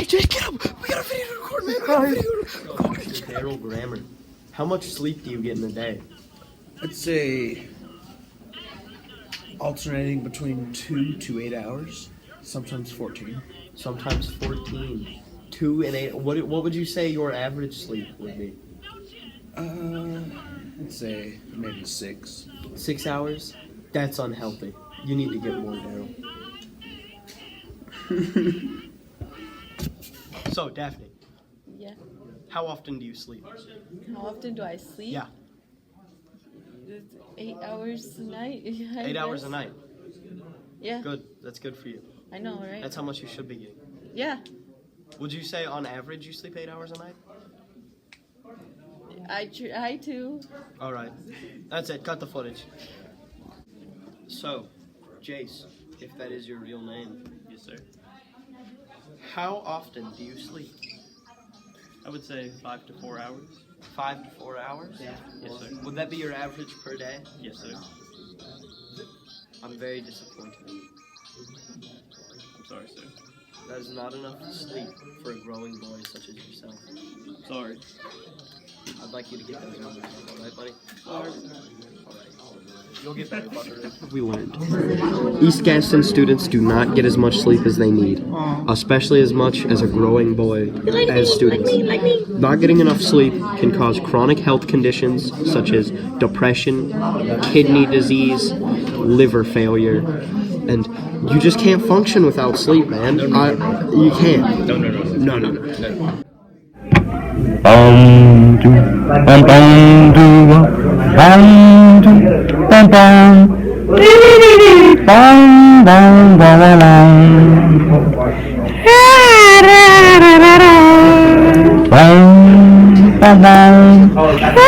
Hey, Jay, get up! We got a video to record, man! We got a video to record! Daryl Grammar. How much sleep do you get in a day? I'd say alternating between 2 to 8 hours, sometimes 14. Sometimes 14. 2 and 8. What would you say your average sleep would be? I'd say maybe 6. 6 hours? That's unhealthy. You need to get more, Daryl. So, Daphne. Yeah. How often do you sleep? How often do I sleep? Yeah. 8 hours a night. 8 hours a night. Yeah. Good. That's good for you. I know, right? That's how much you should be getting. Yeah. Would you say on average you sleep 8 hours a night? I try to. All right. That's it. Cut the footage. So, Jace, if that is your real name. Yes, sir. How often do you sleep? I would say 5 to 4 hours. 5 to 4 hours? Yes, sir. Would that be your average per day? Yes, sir. I'm very disappointed in you. I'm sorry, sir. That is not enough sleep for a growing boy such as yourself. Sorry. I'd like you to get those numbers up, alright, buddy? Alright. You'll get better, Butter. We learned. East Gaston students do not get as much sleep as they need, especially as much as a growing boy as students. Not getting enough sleep can cause chronic health conditions such as depression, kidney disease, liver failure, and you just can't function without sleep, man. You can't. No. Bye.